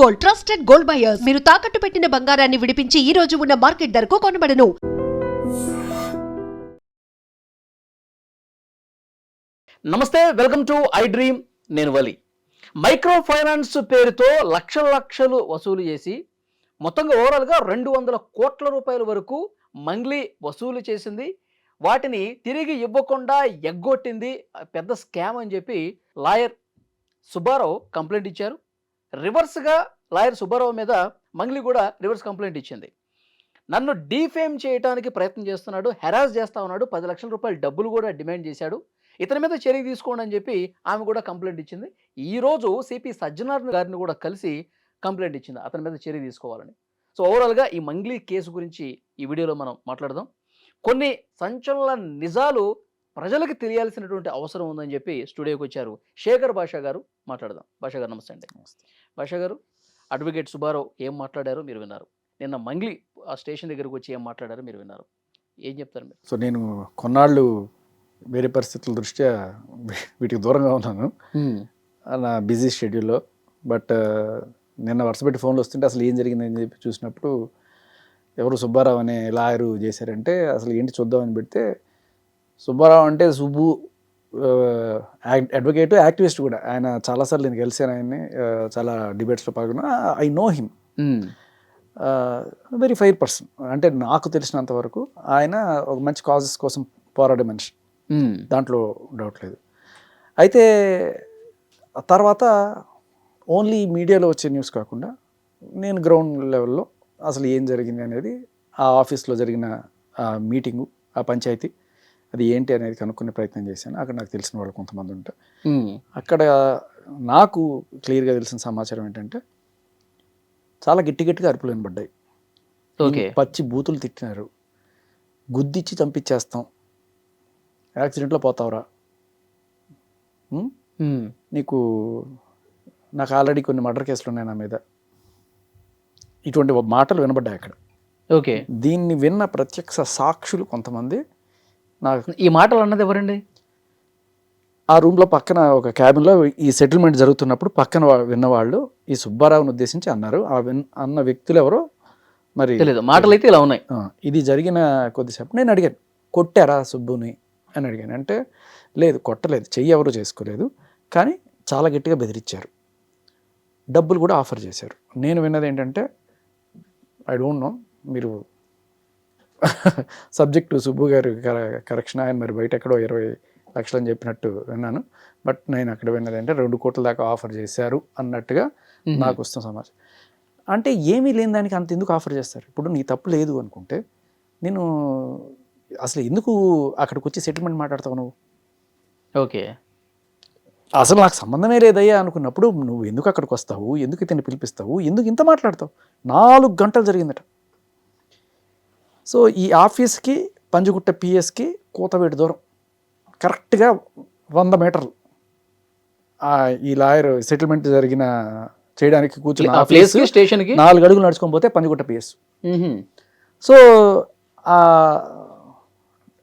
Gold, trusted gold buyers. మీరు తాకట్టు పెట్టిన బంగారాన్ని విడిపించి ఈ రోజు ఉన్న మార్కెట్ ధరకు కొనబడను. నమస్తే, వెల్కమ్ టు ఐ డ్రీమ్. నేను వలి. మైక్రో ఫైనాన్స్ పేరుతో లక్షలు వసూలు చేసి మొత్తంగా ఓవరాల్గా 200 కోట్ల రూపాయల వరకు మంగ్లీ వసూలు చేసింది. వాటిని తిరిగి ఇవ్వకుండా ఎగ్గొట్టింది. పెద్ద స్కామ్ అని చెప్పి లాయర్ సుబ్బారావు కంప్లైంట్ ఇచ్చారు. రివర్స్గా లాయర్ సుబ్బారావు మీద మంగ్లీ కూడా రివర్స్ కంప్లైంట్ ఇచ్చింది. నన్ను డీఫేమ్ చేయడానికి ప్రయత్నం చేస్తున్నాడు, హెరాస్ చేస్తా ఉన్నాడు, 10 లక్షల రూపాయల డబ్బులు కూడా డిమాండ్ చేశాడు, ఇతని మీద చర్య తీసుకోండి అని చెప్పి ఆమె కూడా కంప్లైంట్ ఇచ్చింది. ఈరోజు సిపి సజ్జనార్ గారిని కూడా కలిసి కంప్లైంట్ ఇచ్చింది అతని మీద చర్య తీసుకోవాలని. సో ఓవరాల్గా ఈ మంగ్లీ కేసు గురించి ఈ వీడియోలో మనం మాట్లాడదాం. కొన్ని సంచలన నిజాలు ప్రజలకు తెలియాల్సినటువంటి అవసరం ఉందని చెప్పి స్టూడియోకి వచ్చారు శేఖర్ భాషా గారు. మాట్లాడదాం. భాషా గారు నమస్తే అండి. భాషా గారు, అడ్వకేట్ సుబ్బారావు ఏం మాట్లాడారో మీరు విన్నారు. నిన్న మంగ్లీ ఆ స్టేషన్ దగ్గరకు వచ్చి ఏం మాట్లాడారో మీరు విన్నారు. ఏం చెప్తారు మీరు? సో నేను కొన్నాళ్ళు వేరే పరిస్థితుల దృష్ట్యా వీటికి దూరంగా ఉన్నాను నా బిజీ షెడ్యూల్లో. బట్ నిన్న వరుసపెట్టి ఫోన్లు వస్తుంటే అసలు ఏం జరిగిందని చెప్పి చూసినప్పుడు ఎవరు సుబ్బారావు అనే లాయరు చేశారంటే అసలు ఏంటి చూద్దామని పెడితే సుబ్బారావు అంటే సుబ్బు అడ్వకేట్, యాక్టివిస్ట్ కూడా. ఆయన చాలాసార్లు నేను కలిసాను ఆయన్ని, చాలా డిబేట్స్లో పాల్గొన్నా. I know him, very fire person. అంటే నాకు తెలిసినంత వరకు ఆయన ఒక మంచి కాజెస్ కోసం పోరాడే మనిషి, దాంట్లో డౌట్ లేదు. అయితే తర్వాత ఓన్లీ మీడియాలో వచ్చే న్యూస్ కాకుండా నేను గ్రౌండ్ లెవెల్లో అసలు ఏం జరిగింది అనేది, ఆ ఆఫీస్లో జరిగిన ఆ మీటింగు, ఆ పంచాయతీ అది ఏంటి అనేది కనుక్కునే ప్రయత్నం చేశాను. అక్కడ నాకు తెలిసిన వాళ్ళు కొంతమంది ఉంటారు. అక్కడ నాకు క్లియర్గా తెలిసిన సమాచారం ఏంటంటే చాలా గట్టిగా అరుపులు వినబడ్డాయి. పచ్చి బూతులు తిట్టినారు, గుద్దిచ్చి చంపించేస్తాం, యాక్సిడెంట్లో పోతావురా, నాకు ఆల్రెడీ కొన్ని మర్డర్ కేసులు ఉన్నాయి నా మీద, ఇటువంటి మాటలు వినబడ్డాయి అక్కడ. ఓకే, దీన్ని విన్న ప్రత్యక్ష సాక్షులు కొంతమంది. నాకు ఈ మాటలు అన్నది ఎవరండి? ఆ రూమ్లో పక్కన ఒక క్యాబిన్లో ఈ సెటిల్మెంట్ జరుగుతున్నప్పుడు పక్కన విన్నవాళ్ళు ఈ సుబ్బారావుని ఉద్దేశించి అన్నారు. అన్న వ్యక్తులు ఎవరో మరి తెలియదు, మాటలు అయితే ఇలా ఉన్నాయి. ఇది జరిగిన కొద్దిసేపు నేను అడిగాను, కొట్టారా సుబ్బుని అని అడిగాను. అంటే లేదు, కొట్టలేదు, చెయ్యి ఎవరు చేసుకోలేదు, కానీ చాలా గట్టిగా బెదిరించారు, డబ్బులు కూడా ఆఫర్ చేశారు. నేను విన్నది ఏంటంటే, ఐ డోంట్ నో, మీరు సబ్జెక్టు సుబ్బు గారు కరెక్షన్, ఆయన మరి బయట ఎక్కడో 20 లక్షలు అని చెప్పినట్టు విన్నాను. బట్ నేను అక్కడ విన్నది అంటే 2 కోట్ల దాకా ఆఫర్ చేశారు అన్నట్టుగా నాకు వస్తున్న సమాచారం. అంటే ఏమీ లేని దానికి అంత ఎందుకు ఆఫర్ చేస్తారు? ఇప్పుడు నీ తప్పు లేదు అనుకుంటే నేను అసలు ఎందుకు అక్కడికి వచ్చి సెటిల్మెంట్ మాట్లాడతావు నువ్వు? ఓకే, అసలు నాకు సంబంధమే లేదయ్యా అనుకున్నప్పుడు నువ్వు ఎందుకు అక్కడికి వస్తావు, ఎందుకు ఇతన్ని పిలిపిస్తావు, ఎందుకు ఇంత మాట్లాడతావు? 4 గంటలు జరిగిందట. సో ఈ ఆఫీస్కి పంజగుట్ట పిఎస్కి కూతవేటు దూరం, కరెక్ట్గా 100 మీటర్లు. ఈ లాయర్ సెటిల్మెంట్ జరిగిన చేయడానికి కూర్చున్న ఆఫీస్ స్టేషన్కి 4 అడుగులు నడుచుకొని పోతే పంజగుట్ట పిఎస్. సో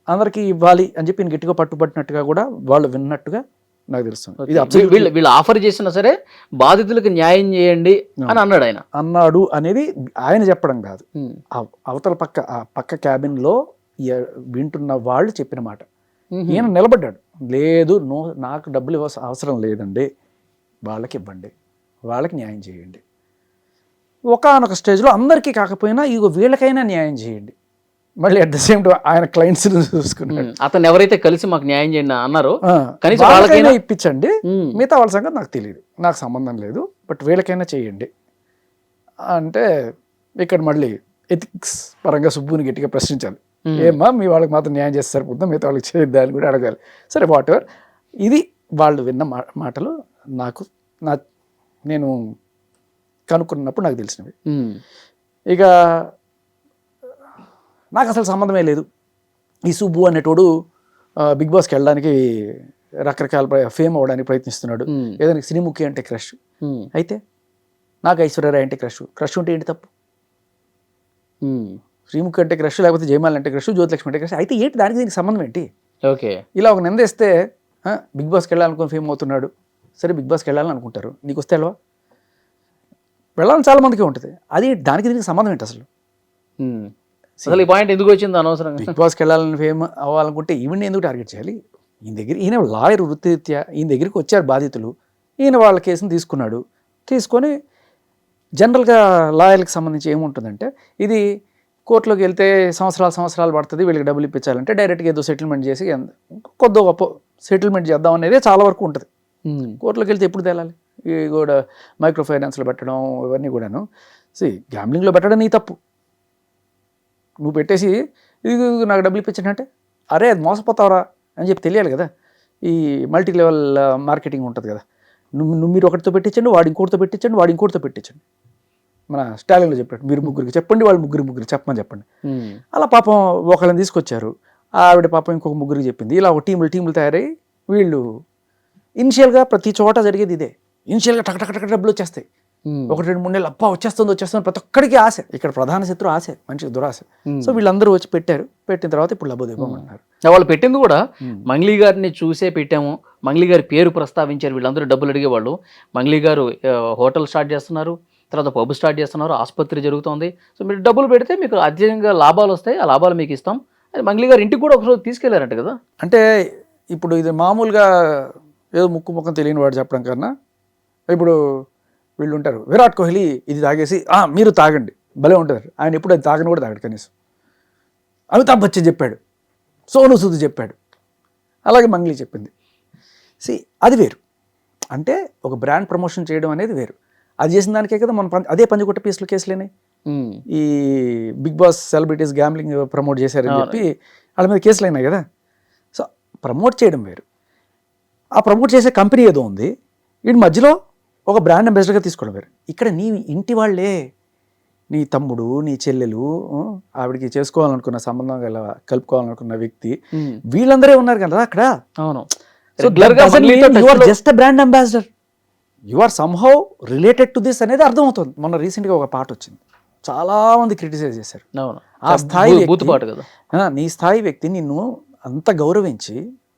అందరికీ ఇవ్వాలి అని చెప్పి నేను గట్టిగా పట్టుబట్టినట్టుగా కూడా వాళ్ళు విన్నట్టుగా నాకు తెలుస్తుంది. వీళ్ళు ఆఫర్ చేసినా సరే బాధితులకు న్యాయం చేయండి అని అన్నాడు. ఆయన అన్నాడు అనేది ఆయన చెప్పడం కాదు, అవతల పక్క క్యాబిన్లో వింటున్న వాళ్ళు చెప్పిన మాట. ఈయన నిలబడ్డాడు, లేదు నాకు డబ్బులు అవసరం లేదండి, వాళ్ళకి ఇవ్వండి, వాళ్ళకి న్యాయం చేయండి. ఒకానొక స్టేజ్లో అందరికీ కాకపోయినా ఇగో వీళ్ళకైనా న్యాయం చేయండి. మళ్ళీ అట్ ద సేమ్ టైం ఆయన క్లయింట్స్ చూసుకున్నాడు. అతను ఎవరైతే కలిసి మాకు న్యాయం చేయండి అన్నారో కనీసం వాళ్ళకైనా ఇప్పించండి, మిగతా వాళ్ళ సంగతి నాకు తెలియదు, నాకు సంబంధం లేదు, బట్ వీళ్ళకైనా చేయండి అంటే ఇక్కడ మళ్ళీ ఎథిక్స్ పరంగా సుబ్బుని గట్టిగా ప్రశ్నించాలి. ఏమ్మా మీ వాళ్ళకి మాత్రం న్యాయం చేస్తే సరిపోతుందా, మిగతా వాళ్ళకి చేయొద్దా అని కూడా అడగాలి. సరే, వాట్ ఎవర్. ఇది వాళ్ళు విన్న మాటలు నాకు నేను కనుక్కున్నప్పుడు నాకు తెలిసినవి. ఇక నాకు అసలు సంబంధమే లేదు. ఈ సుబ్బు అనేటోడు బిగ్ బాస్కి వెళ్ళడానికి రకరకాల ఫేమ్ అవ్వడానికి ప్రయత్నిస్తున్నాడు. ఏదైనా శ్రీముఖి అంటే క్రష్, అయితే నాకు ఐశ్వర్యరాయ్ అంటే క్రష్ ఉంటే ఏంటి తప్పు? శ్రీముఖి అంటే క్రష్, లేకపోతే జయమాల్ అంటే క్రష్, జ్యోతిలక్ష్మి అంటే క్రష్, అయితే ఏంటి దానికి దీనికి సంబంధం ఏంటి? ఓకే, ఇలా ఒక నిందేస్తే బిగ్ బాస్కి వెళ్ళాలనుకుని ఫేమ్ అవుతున్నాడు, సరే బిగ్ బాస్కి వెళ్ళాలని అనుకుంటారు, నీకు వస్తే వెళ్ళవా? వెళ్ళాలని చాలా మందికి ఉంటుంది. అది దానికి దీనికి సంబంధం ఏంటి అసలు? అసలు ఈ పాయింట్ ఎందుకు వచ్చింది అనవసరంగా? బిగ్ బాస్కి వెళ్ళాలని ఫేమ్ అవ్వాలనుకుంటే ఈవెన్ ఎందుకు టార్గెట్ చేయాలి? ఈయన లాయర్ వృత్తిరీత్యా ఈయన దగ్గరికి వచ్చారు బాధితులు, ఈయన వాళ్ళ కేసుని తీసుకొని జనరల్గా లాయర్కి సంబంధించి ఏముంటుందంటే, ఇది కోర్టులోకి వెళ్తే సంవత్సరాలు పడుతుంది, వీళ్ళకి డబ్బులు ఇప్పించాలంటే డైరెక్ట్గా ఏదో సెటిల్మెంట్ చేసి కొద్ది గొప్ప సెటిల్మెంట్ చేద్దాం అనేది చాలా వరకు ఉంటుంది. కోర్టులోకి వెళ్తే ఎప్పుడు తేలాలి? ఇవి కూడా మైక్రో ఫైనాన్స్లో పెట్టడం ఇవన్నీ కూడాను గ్యాంబ్లింగ్లో పెట్టడం నీ తప్పు. నువ్వు పెట్టేసి ఇది నాకు డబ్బులు ఇప్పించానంటే అరే అది మోసపోతావరా అని చెప్పి తెలియాలి కదా. ఈ మల్టీ లెవెల్ మార్కెటింగ్ ఉంటుంది కదా, మీరు ఒకటితో పెట్టించండి, వాడు ఇంకోటితో పెట్టించండి. మన స్టాలిన్లో చెప్పాడు, మీరు ముగ్గురికి చెప్పండి, వాళ్ళు ముగ్గురు చెప్పమని చెప్పండి. అలా పాపం ఒకళ్ళని తీసుకొచ్చారు, ఆవిడ పాపం ఇంకొక ముగ్గురికి చెప్పింది. ఇలా ఒక టీములు తయారై వీళ్ళు ఇనిషియల్గా ప్రతి చోట జరిగేది ఇదే. ఇనిషియల్గా టక్ డబ్బులు వచ్చేస్తాయి. 1-2-3 నెలలు అబ్బా వచ్చేస్తుంది ప్రతి ఒక్కడికి ఆశ. ఇక్కడ ప్రధాన శత్రు ఆశ, మనిషికి దురాశ. సో వీళ్ళందరూ వచ్చి పెట్టిన తర్వాత ఇప్పుడు లబ్బోదివ్వమంటున్నారు. వాళ్ళు పెట్టింది కూడా మంగ్లీ గారిని చూసే పెట్టాము, మంగ్లీ గారి పేరు ప్రస్తావించారు, వీళ్ళందరూ డబ్బులు అడిగేవాళ్ళు. మంగ్లీ గారు హోటల్ స్టార్ట్ చేస్తున్నారు, తర్వాత పబ్ స్టార్ట్ చేస్తున్నారు, ఆసుపత్రి జరుగుతుంది. సో మీరు డబ్బులు పెడితే మీకు అత్యధికంగా లాభాలు వస్తాయి, ఆ లాభాలు మీకు ఇస్తాం. మంగ్లీ గారు ఇంటికి కూడా ఒకరోజు తీసుకెళ్లారంట కదా. అంటే ఇప్పుడు ఇది మామూలుగా ఏదో ముఖం తెలియని వాడు చెప్పడం కన్నా, ఇప్పుడు వీళ్ళు ఉంటారు, విరాట్ కోహ్లీ ఇది తాగేసి మీరు తాగండి భలే ఉంటుంది. ఆయన ఎప్పుడు అది తాగని కూడా తాగడు కనీసం. అమితాబ్ బచ్చన్ చెప్పాడు, సోను సూద్ చెప్పాడు, అలాగే మంగ్లీ చెప్పింది. అది వేరు. అంటే ఒక బ్రాండ్ ప్రమోషన్ చేయడం అనేది వేరు. అది చేసిన దానికే కదా మనం అదే పంజగుట్ట పీసులు కేసులేనాయి. ఈ Bigg Boss celebrities gambling promote చేశారని చెప్పి వాళ్ళ మీద కేసులు అయినాయి కదా. సో ప్రమోట్ చేయడం వేరు, ఆ ప్రమోట్ చేసే కంపెనీ ఏదో ఉంది, వీడి మధ్యలో ఒక బ్రాండ్ అంబాసిడర్గా తీసుకోవడం వేరు. ఇక్కడ నీ ఇంటి వాళ్ళే, నీ తమ్ముడు, నీ చెల్లెలు, ఆవిడికి చేసుకోవాలనుకున్న సంబంధం కలుపుకోవాలనుకున్న వ్యక్తి, వీళ్ళందరే ఉన్నారు కదా అక్కడ. అవును. Just brand ambassador, you are somehow related to this అనేది అర్థమవుతుంది. మొన్న రీసెంట్గా ఒక పాట వచ్చింది, చాలా మంది క్రిటిసైజ్ చేశారు. ఆ స్థాయి నీ స్థాయి వ్యక్తి నిన్ను అంత గౌరవించి,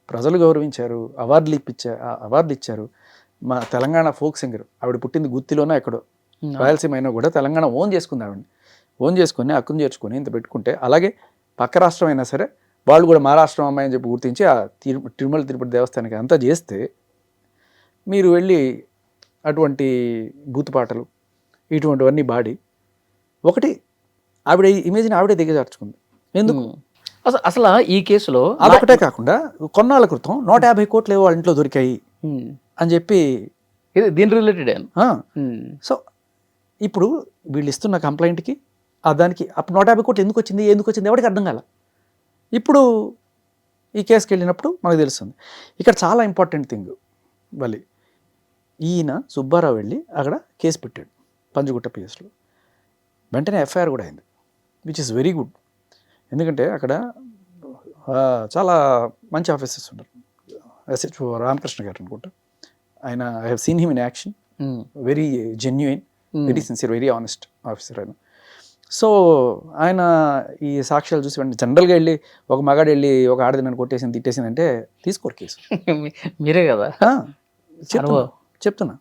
ప్రజలు గౌరవించారు, అవార్డులు ఇచ్చారు. మా తెలంగాణ ఫోక్ సింగర్, ఆవిడ పుట్టింది గుత్తిలోనే ఎక్కడో, రాయలసీమ అయినా కూడా తెలంగాణ ఓన్ చేసుకుంది. ఆవిడని ఓన్ చేసుకుని హక్కును చేర్చుకొని ఇంత పెట్టుకుంటే, అలాగే పక్క రాష్ట్రం అయినా సరే వాళ్ళు కూడా మా రాష్ట్రం అమ్మాయి అని చెప్పి గుర్తించి ఆ తిరుమల తిరుపతి దేవస్థానానికి అంతా చేస్తే, మీరు వెళ్ళి అటువంటి బూతుపాటలు ఇటువంటివన్నీ బాడి ఒకటి ఆవిడ ఇమేజ్ని ఆవిడే దిగజార్చుకుంది. ఎందుకు? అసలు ఈ కేసులో అదొకటే కాకుండా కొన్నాళ్ళ క్రితం 150 కోట్లు వాళ్ళ ఇంట్లో దొరికాయి అని చెప్పి దీని రిలేటెడ్. సో ఇప్పుడు వీళ్ళు ఇస్తున్న కంప్లైంట్కి దానికి అప్పుడు 150 కోట్లు ఎందుకు వచ్చింది ఎవరికి అర్థం కాల. ఇప్పుడు ఈ కేసుకి వెళ్ళినప్పుడు మనకు తెలుస్తుంది. ఇక్కడ చాలా ఇంపార్టెంట్ థింగ్, మళ్ళీ ఈయన సుబ్బారావు వెళ్ళి అక్కడ కేసు పెట్టాడు పంజగుట్ట పిఎస్లో, వెంటనే ఎఫ్ఐఆర్ కూడా అయింది, విచ్ ఇస్ వెరీ గుడ్. ఎందుకంటే అక్కడ చాలా మంచి ఆఫీసర్స్ ఉన్నారు. ఎస్హెచ్ఓ రామకృష్ణ గారు అనుకుంటా, ఆయన I have seen him in action, very genuine, very sincere, very honest officer ఆయన. సో ఆయన ఈ సాక్ష్యాలు చూసి వెంటనే జనరల్గా వెళ్ళి ఒక మగాడు వెళ్ళి ఒక ఆడది నన్ను కొట్టేసింది తిట్టేసింది అంటే తీసుకోరు కేసు. మీరే కదా చెప్తున్నా.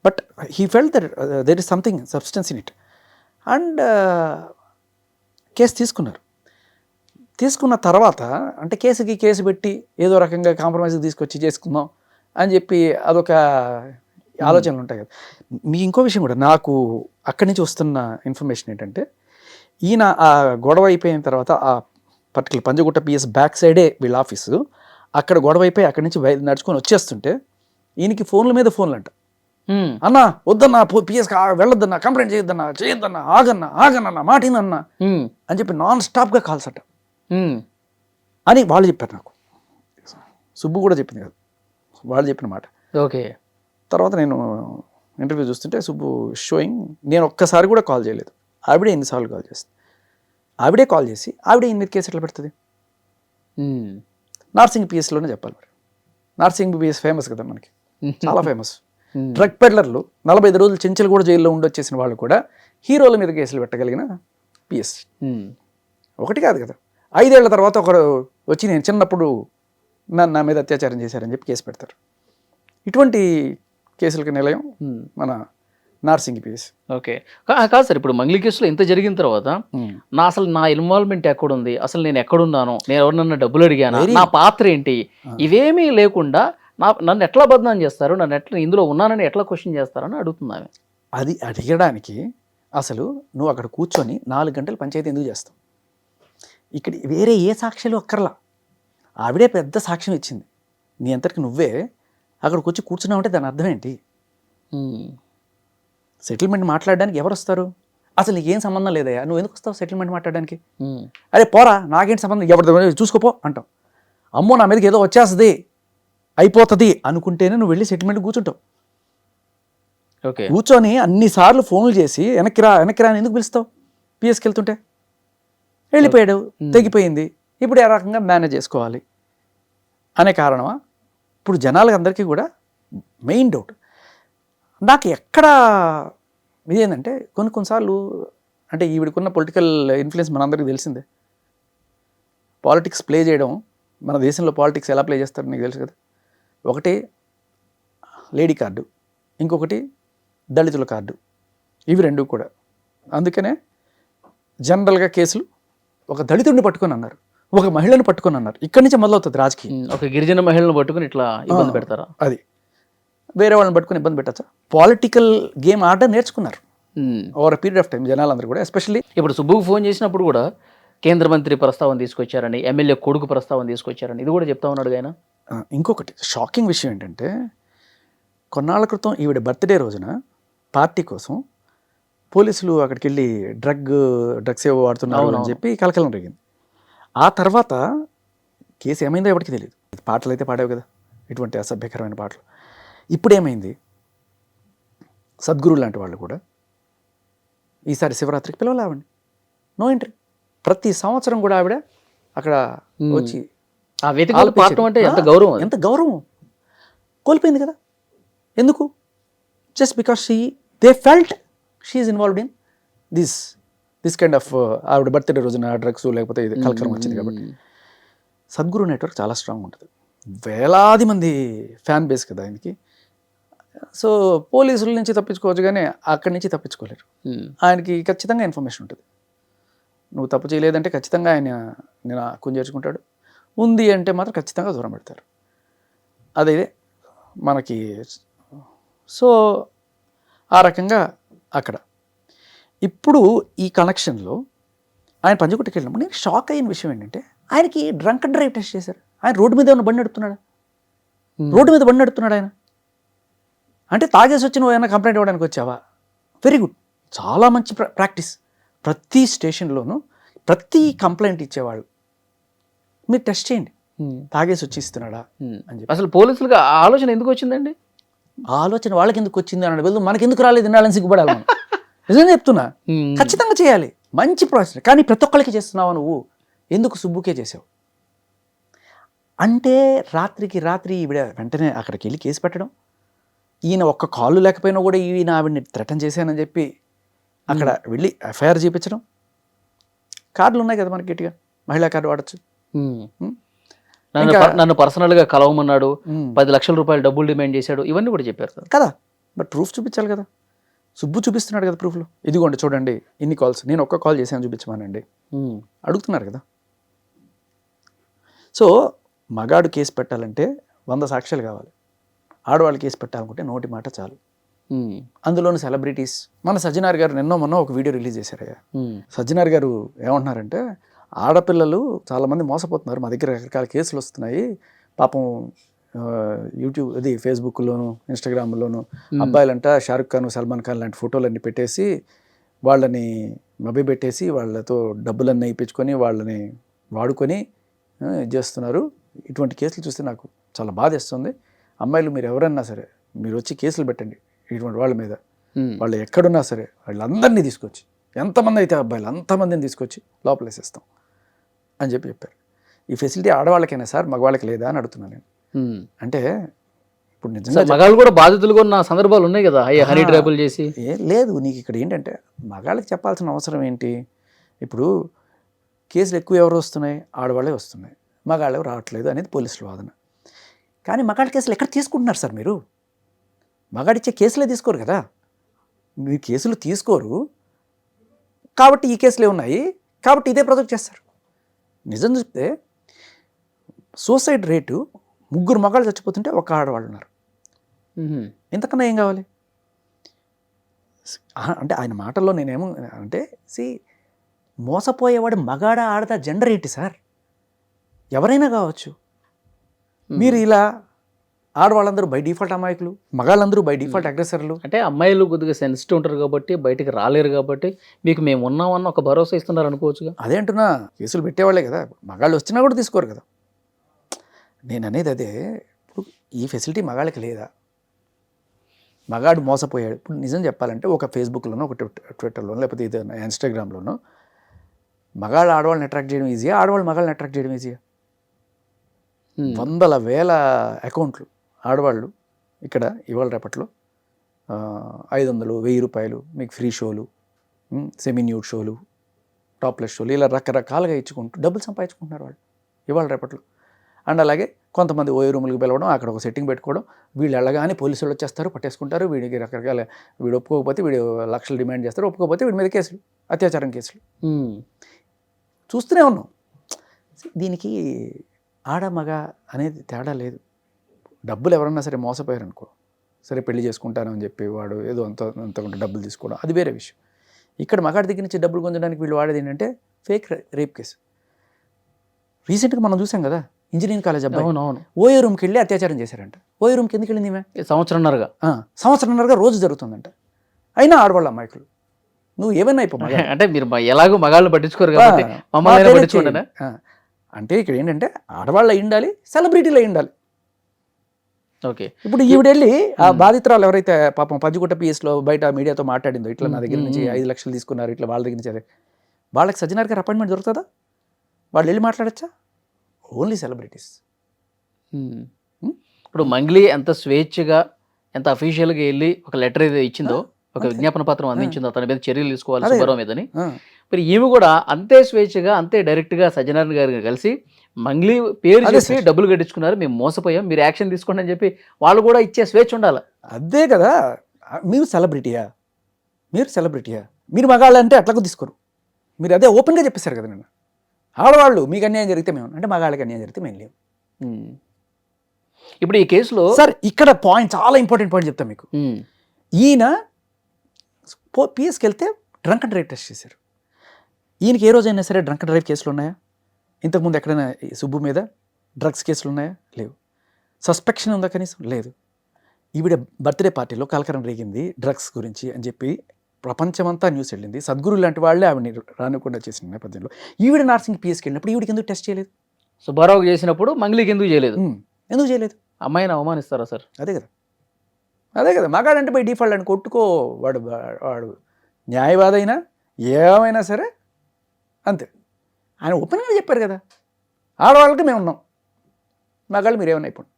But he felt that there is something substance in it and case తీసుకున్న తర్వాత అంటే కేసు పెట్టి ఏదో రకంగా కాంప్రమైజ్కి తీసుకొచ్చి చేసుకుందాం అని చెప్పి అదొక ఆలోచనలు ఉంటాయి కదా. మీ ఇంకో విషయం కూడా నాకు అక్కడి నుంచి వస్తున్న ఇన్ఫర్మేషన్ ఏంటంటే, ఈయన ఆ గొడవ అయిపోయిన తర్వాత ఆ పర్టికులర్ పంజగుట్ట పిఎస్ బ్యాక్ సైడే వీళ్ళ ఆఫీసు, అక్కడ గొడవ అయిపోయి అక్కడి నుంచి నడుచుకొని వచ్చేస్తుంటే ఈయనకి ఫోన్ల మీద ఫోన్లు అంట, అన్నా వద్దన్నా పిఎస్ వెళ్ళొద్దన్నా, కంప్లైంట్ చేయొద్దన్నా, ఆగన్నా మాటినన్నా అని చెప్పి నాన్ స్టాప్గా కాల్స్ అంట అని వాళ్ళు చెప్పారు నాకు. సుబ్బు కూడా చెప్పింది కదా, వాళ్ళు చెప్పిన మాట. ఓకే. తర్వాత నేను ఇంటర్వ్యూ చూస్తుంటే సుబ్బు షోయింగ్, నేను ఒక్కసారి కూడా కాల్ చేయలేదు, ఆవిడే ఎన్నిసార్లు కాల్ చేస్తుంది, ఆవిడే కాల్ చేసి ఆవిడే ఈయన మీద కేసు ఎట్లా పెడుతుంది. నార్సింగ్ పిఎస్లోనే చెప్పాలి మరి, నార్సింగ్ పిఎస్ ఫేమస్ కదా మనకి, చాలా ఫేమస్. డ్రగ్ పెడ్లర్లు 45 రోజులు చెంచలు కూడా జైల్లో ఉండొచ్చేసిన వాళ్ళు కూడా హీరోల మీద కేసులు పెట్టగలిగిన పిఎస్. ఒకటి కాదు కదా, 5 ఏళ్ల తర్వాత ఒకరు వచ్చి నేను చిన్నప్పుడు నా మీద అత్యాచారం చేశారని చెప్పి కేసు పెడతారు. ఇటువంటి కేసులకి నిలయం మన నార్సింగి పిఎస్. ఓకే. కాదు సార్, ఇప్పుడు మంగ్లీ కేసులో ఇంత జరిగిన తర్వాత అసలు నా ఇన్వాల్వ్మెంట్ ఎక్కడుంది, అసలు నేను ఎక్కడున్నాను, నేను ఎవరినన్నా డబ్బులు అడిగానా, నా పాత్ర ఏంటి, ఇవేమీ లేకుండా నన్ను ఎట్లా బదనాం చేస్తారు, నన్ను ఎట్లా ఇందులో ఉన్నానని ఎట్లా క్వశ్చన్ చేస్తారని అడుగుతున్నాను. అది అడిగడానికి అసలు నువ్వు అక్కడ కూర్చొని 4 గంటలు పంచాయతీ ఎందుకు చేస్తావు? ఇక్కడ వేరే ఏ సాక్ష్యాలు అక్కర్లా, ఆవిడే పెద్ద సాక్ష్యం ఇచ్చింది. నీ అంతటికి నువ్వే అక్కడికి వచ్చి కూర్చున్నావంటే దాని అర్థం ఏంటి? సెటిల్మెంట్ మాట్లాడడానికి ఎవరు వస్తారు? అసలు నీకేం సంబంధం లేదయ్యా, నువ్వు ఎందుకు వస్తావు సెటిల్మెంట్ మాట్లాడడానికి? అరే పోరా, నాకేంటి సంబంధం, ఎవరి చూసుకోపో అంటావు. అమ్మో నా మీదకి ఏదో వచ్చేస్తుంది అయిపోతుంది అనుకుంటేనే నువ్వు వెళ్ళి సెటిల్మెంట్ కూర్చుంటావు. ఓకే. కూర్చొని అన్నిసార్లు ఫోన్లు చేసి వెనక్కి రా అని ఎందుకు పిలుస్తావు? పిఎస్కి వెళ్తుంటే వెళ్ళిపోయాడు, తెగిపోయింది, ఇప్పుడు ఏ రకంగా మేనేజ్ చేసుకోవాలి అనే కారణమా? ఇప్పుడు జనాలకి అందరికీ కూడా మెయిన్ డౌట్ నాకు ఎక్కడ ఇదేంటంటే కొన్నిసార్లు అంటే ఈవిడకున్న పొలిటికల్ ఇన్ఫ్లుయెన్స్ మనందరికీ తెలిసిందే. పాలిటిక్స్ ప్లే చేయడం, మన దేశంలో పాలిటిక్స్ ఎలా ప్లే చేస్తారో నీకు తెలుసు కదా. ఒకటి లేడీ కార్డు, ఇంకొకటి దళితుల కార్డు, ఇవి రెండు కూడా. అందుకనే జనరల్గా కేసులు ఒక దళితుడిని పట్టుకొని అన్నారు, ఒక మహిళను పట్టుకొని అన్నారు, ఇక్కడి నుంచి మొదలవుతుంది రాజకీయం. ఒక గిరిజన మహిళను పట్టుకుని ఇట్లా ఇబ్బంది పెడతారా? అది వేరే వాళ్ళని పట్టుకుని ఇబ్బంది పెట్టచ్చా? పొలిటికల్ గేమ్ ఆడడం నేర్చుకున్నారు ఓవర్ పీరియడ్ ఆఫ్ టైం జనాలందరూ కూడా. ఎస్పెషల్లీ ఇప్పుడు సుబ్బుకు ఫోన్ చేసినప్పుడు కూడా కేంద్ర మంత్రి ప్రస్తావన తీసుకొచ్చారని, ఎమ్మెల్యే కొడుకు ప్రస్తావన తీసుకొచ్చారని ఇది కూడా చెప్తా ఉన్నాడు ఆయన. ఇంకొకటి షాకింగ్ విషయం ఏంటంటే కొన్నాళ్ళ క్రితం ఈవిడ బర్త్డే రోజున పార్టీ కోసం పోలీసులు అక్కడికి వెళ్ళి డ్రగ్స్ ఏవో వాడుతున్నారు అని చెప్పి కలకలం జరిగింది. ఆ తర్వాత కేసు ఏమైందో ఎవరికి తెలియదు. పాటలు అయితే పాడావు కదా, ఇటువంటి అసభ్యకరమైన పాటలు. ఇప్పుడేమైంది, సద్గురు లాంటి వాళ్ళు కూడా ఈసారి శివరాత్రికి పిలవలేవండి, నో ఎంట్రీ. ప్రతి సంవత్సరం కూడా ఆవిడ అక్కడ వచ్చి ఎంత గౌరవం కోల్పోయింది కదా. ఎందుకు? Just because they felt she is involved in this kind of ఆవిడ బర్త్డే రోజున డ్రగ్స్ లేకపోతే ఇది కలకలం వచ్చింది కాబట్టి. సద్గురు నెట్వర్క్ చాలా స్ట్రాంగ్ ఉంటుంది, వేలాది మంది ఫ్యాన్ బేస్ కదా ఆయనకి. సో పోలీసుల నుంచి తప్పించుకోవచ్చు కానీ అక్కడి నుంచి తప్పించుకోలేరు. ఆయనకి ఖచ్చితంగా ఇన్ఫర్మేషన్ ఉంటుంది. నువ్వు తప్పు చేయలేదంటే ఖచ్చితంగా ఆయన నేను కుంచేర్చుకుంటాడు, ఉంది అంటే మాత్రం ఖచ్చితంగా దూరం పెడతారు. అదే మనకి. సో ఆ రకంగా అక్కడ ఇప్పుడు ఈ కనెక్షన్లో ఆయన పంజగుట్టకి వెళ్ళినప్పుడు నేను షాక్ అయిన విషయం ఏంటంటే ఆయనకి డ్రంక్ అండ్ డ్రైవ్ టెస్ట్ చేశారు. ఆయన రోడ్డు మీద ఉన్న బండి నడుపుతున్నాడా? రోడ్డు మీద బండి నడుపుతున్నాడు ఆయన. అంటే తాగేసి వచ్చి నువ్వు ఏమైనా కంప్లైంట్ ఇవ్వడానికి వచ్చావా? వెరీ గుడ్, చాలా మంచి ప్రాక్టీస్. ప్రతి స్టేషన్లోనూ ప్రతి కంప్లైంట్ ఇచ్చేవాళ్ళు మీరు టెస్ట్ చేయండి, తాగేసి వచ్చి ఇస్తున్నాడా అని చెప్పి. అసలు పోలీసులకు ఆలోచన ఎందుకు వచ్చిందండి? ఆలోచన వాళ్ళకి ఎందుకు వచ్చింది అన్నాడు, వెళ్తూ మనకి ఎందుకు రాలేదు ఇన్నాళ్ళని సిగ్గుపడాలి మనం. నిజంగా చెప్తున్నా, ఖచ్చితంగా చేయాలి, మంచి ప్రాసెస్. కానీ ప్రతి ఒక్కరికి చేస్తున్నావా నువ్వు, ఎందుకు సుబ్బుకే చేసావు అంటే రాత్రికి రాత్రి ఈవిడ వెంటనే అక్కడికి వెళ్ళి కేసు పెట్టడం, ఈయన ఒక్క కాళ్ళు లేకపోయినా కూడా ఈయన ఆవిడని థ్రెటన్ చేశానని చెప్పి అక్కడ వెళ్ళి ఎఫ్ఐఆర్ చూపించడం. కార్డులు ఉన్నాయి కదా మనకి గట్టిగా, మహిళా కార్డు వాడచ్చు. నన్ను పర్సనల్గా కలవమన్నాడు, 10 లక్షల రూపాయలు డబ్బులు డిమాండ్ చేశాడు, ఇవన్నీ కూడా చెప్పారు కదా. బట్ ప్రూఫ్ చూపించాలి కదా. సుబ్బు చూపిస్తున్నాడు కదా ప్రూఫ్లో, ఇదిగోండి చూడండి ఇన్ని కాల్స్, నేను ఒక్క కాల్ చేశాను చూపించమానండి అడుగుతున్నారు కదా. సో మగాడు కేసు పెట్టాలంటే 100 సాక్ష్యాలు కావాలి, ఆడవాళ్ళు కేసు పెట్టాలనుకుంటే నోటి మాట చాలు. అందులోని సెలబ్రిటీస్, మన సజ్జనార్ గారు మొన్న ఒక వీడియో రిలీజ్ చేశారయ్యా. సజ్జనార్ గారు ఏమంటున్నారంటే ఆడపిల్లలు చాలామంది మోసపోతున్నారు, మా దగ్గర రకరకాల కేసులు వస్తున్నాయి పాపం, యూట్యూబ్ అది ఫేస్బుక్లోను ఇన్స్టాగ్రామ్లోను అబ్బాయిలంట షారుఖ్ ఖాన్ సల్మాన్ ఖాన్ లాంటి ఫోటోలన్నీ పెట్టేసి వాళ్ళని మభ్యపెట్టేసి వాళ్ళతో డబ్బులన్నీ ఇప్పించుకొని వాళ్ళని వాడుకొని చేస్తున్నారు. ఇటువంటి కేసులు చూస్తే నాకు చాలా బాధేస్తుంది. అమ్మాయిలు మీరు ఎవరన్నా సరే మీరు వచ్చి కేసులు పెట్టండి ఇటువంటి వాళ్ళ మీద, వాళ్ళు ఎక్కడున్నా సరే వాళ్ళందరినీ తీసుకొచ్చి, ఎంతమంది అయితే అబ్బాయిలు అంతమందిని తీసుకొచ్చి లోపలేసేస్తాం అని చెప్పారు. ఈ ఫెసిలిటీ ఆడవాళ్ళకైనా సార్ మగవాళ్ళకి లేదా అని అడుగుతున్నాను నేను. అంటే ఇప్పుడు నిజంగా మగాళ్ళు కూడా బాధితులుగా ఉన్న సందర్భాలు ఉన్నాయి కదా, హనీ ట్రాపుల్ చేసి. లేదు, నీకు ఇక్కడ ఏంటంటే మగాళ్ళకి చెప్పాల్సిన అవసరం ఏంటి? ఇప్పుడు కేసులు ఎక్కువ ఎవరు వస్తున్నాయి, ఆడవాళ్ళే వస్తున్నాయి, మగాళ్ళు రావట్లేదు అనేది పోలీసుల వాదన. కానీ మగాళ్ళ కేసులు ఎక్కడ తీసుకుంటున్నారు సార్ మీరు? మగాడిచ్చే కేసులే తీసుకోరు కదా. మీరు కేసులు తీసుకోరు కాబట్టి ఈ కేసులే ఉన్నాయి కాబట్టి ఇదే ప్రాజెక్ట్ చేస్తారు. నిజం చెప్తే సూసైడ్ రేటు 3 మగాళ్ళు చచ్చిపోతుంటే ఒక ఆడవాళ్ళు ఉన్నారు. ఇంతకన్నా ఏం కావాలి? అంటే ఆయన మాటల్లో నేనేమో అంటే మోసపోయేవాడు మగాడ ఆడదా జెండర్ ఏంటి సార్? ఎవరైనా కావచ్చు. మీరు ఇలా ఆడవాళ్ళందరూ బై డిఫాల్ట్ అమాయకులు, మగాళ్ళందరూ బై డిఫాల్ట్ అగ్రెసర్లు. అంటే అమ్మాయిలు కొద్దిగా సెన్సిటివ్ ఉంటారు కాబట్టి బయటికి రాలేరు కాబట్టి మీకు మేము ఉన్నామన్న ఒక భరోసా ఇస్తున్నారు అనుకోవచ్చుగా. అదే అంటున్నా, కేసులు పెట్టేవాళ్ళే కదా, మగాళ్ళు వచ్చినా కూడా తీసుకోరు కదా. నేను అనేది అదే. ఇప్పుడు ఈ ఫెసిలిటీ మగాళ్ళకి లేదా? మగాడు మోసపోయాడు. ఇప్పుడు నిజం చెప్పాలంటే ఒక ఫేస్బుక్లోనో ఒక ట్విట్టర్లోనో లేకపోతే ఏదైనా ఇన్స్టాగ్రామ్లోనో మగాళ్ళు ఆడవాళ్ళని అట్రాక్ట్ చేయడం ఈజీయా, ఆడవాళ్ళు మగాళ్ళని అట్రాక్ట్ చేయడం ఈజీయా? వందల వేల అకౌంట్లు ఆడవాళ్ళు ఇక్కడ ఇవాళ రేపట్లో 500, 1000 రూపాయలు మీకు ఫ్రీ షోలు, సెమీ న్యూడ్ షోలు, టాప్లెస్ షోలు, ఇలా రకరకాలుగా ఇచ్చుకుంటూ డబ్బులు సంపాదించుకుంటున్నారు వాళ్ళు ఇవాళ రేపట్లో. అండ్ అలాగే కొంతమంది ఓయో రూములకు పిలవడం, అక్కడ ఒక సెట్టింగ్ పెట్టుకోవడం, వీళ్ళు వెళ్ళగానే పోలీసులు వచ్చేస్తారు, పట్టేసుకుంటారు. వీడికి రకరకాల, వీడు ఒప్పుకోకపోతే వీడు లక్షలు డిమాండ్ చేస్తారు, ఒప్పుకోకపోతే వీడి మీద కేసులు, అత్యాచారం కేసులు చూస్తూనే ఉన్నాం. దీనికి ఆడ మగ అనేది తేడా లేదు. డబ్బులు ఎవరన్నా సరే మోసపోయారు అనుకో, సరే పెళ్లి చేసుకుంటాను అని చెప్పి వాడు ఏదో అంతకుంటే డబ్బులు తీసుకోవడం, అది వేరే విషయం. ఇక్కడ మగాడి దగ్గర నుంచి డబ్బులు పొందడానికి వీళ్ళు వాడేది ఏంటంటే ఫేక్ రేప్ కేసు. రీసెంట్గా మనం చూసాం కదా, ఇంజనీరింగ్ కాలేజ్ అబ్బాయి ఓయో రూమ్కి వెళ్ళి అత్యాచారం చేశారంట. ఓయో రూమ్కి ఎందుకు వెళ్ళింది ఈమె? సంవత్సరంన్నరగా రోజు జరుగుతుందంట. అయినా ఆడవాళ్ళ అమాయకులు. నువ్వు ఏమైనా అయిపో అంటే మీరు ఎలాగో మగాళ్ళు పట్టించుకోరు కాబట్టి అంటే ఇక్కడ ఏంటంటే ఆడవాళ్ళు అయి ఉండాలి, సెలబ్రిటీలు అయి ఉండాలి. ఓకే, ఇప్పుడు ఈవిడ వెళ్ళి ఆ బాధితురాలు ఎవరైతే పాపం పంజగుట్ట పిఎస్లో బయట మీడియాతో మాట్లాడిందో, ఇట్లా నా దగ్గర నుంచి 5 లక్షలు తీసుకున్నారు, ఇట్లా వాళ్ళ దగ్గర నుంచి, అదే వాళ్ళకి సజ్జనార్ గారు అపాయింట్మెంట్ దొరుకుతుందా? వాళ్ళు వెళ్ళి మాట్లాడచ్చా? Only celebrities. ఇప్పుడు మంగ్లీ ఎంత స్వేచ్ఛగా ఎంత అఫీషియల్గా వెళ్ళి ఒక లెటర్ ఏదో ఇచ్చిందో, ఒక విజ్ఞాపన పత్రం అందించిందో తన మీద చర్యలు తీసుకోవాలి సుబ్బారావు మీదని, మరి ఈమె కూడా అంతే స్వేచ్ఛగా అంతే డైరెక్ట్గా సజ్జనారాయణ గారిని కలిసి మంగ్లీ పేరు చేసి డబ్బులు కట్టించుకున్నారు, మేము మోసపోయాం, మీరు యాక్షన్ తీసుకోండి అని చెప్పి వాళ్ళు కూడా ఇచ్చే స్వేచ్ఛ ఉండాలి. అదే కదా, మీరు సెలబ్రిటీయా? మీరు మగాళ్ళు అంటే అట్లా తీసుకోరు. మీరు అదే ఓపెన్గా చెప్పేశారు కదా. నేను ఆడవాళ్ళు మీకు అన్యాయం జరిగితే మేము అంటే, మగాళ్ళకి అన్యాయం జరిగితే మేము లేవు. ఇప్పుడు ఈ కేసులో సార్ ఇక్కడ పాయింట్, చాలా ఇంపార్టెంట్ పాయింట్ చెప్తాను మీకు. ఈయన పిఎస్కి వెళ్తే డ్రంక్ అండ్ డ్రైవ్ టెస్ట్ చేశారు. ఈయనకి ఏ రోజైనా సరే డ్రంక్ అండ్ డ్రైవ్ కేసులు ఉన్నాయా? ఇంతకుముందు ఎక్కడైనా సుబ్బు మీద డ్రగ్స్ కేసులు ఉన్నాయా? లేవు. సస్పెక్షన్ ఉందా కనీసం? లేదు. ఈవిడ బర్త్డే పార్టీలో కలకరం రేగింది డ్రగ్స్ గురించి అని చెప్పి ప్రపంచమంతా న్యూస్ వెళ్ళింది. సద్గురు లాంటి వాళ్ళే ఆవిడని రానికుండా చేసిన నేపథ్యంలో ఈవిడ నార్సింగ్ పిఎస్కి వెళ్ళినప్పుడు ఈవిడికి ఎందుకు టెస్ట్ చేయలేదు? సుబ్బారావు చేసినప్పుడు మంగ్లీకి ఎందుకు చేయలేదు? ఎందుకు చేయలేదు? అమ్మాయిని అవమానిస్తారా సార్? అదే కదా మగాడంటే బై డిఫాల్ట్ అని కొట్టుకో, వాడు న్యాయవాదైనా ఏమైనా సరే అంతే. ఆయన ఓపెన్గా చెప్పారు కదా, ఆడవాళ్ళకి మేము ఉన్నాం, మగాళ్ళు మీరేమైనా అయిపోండి.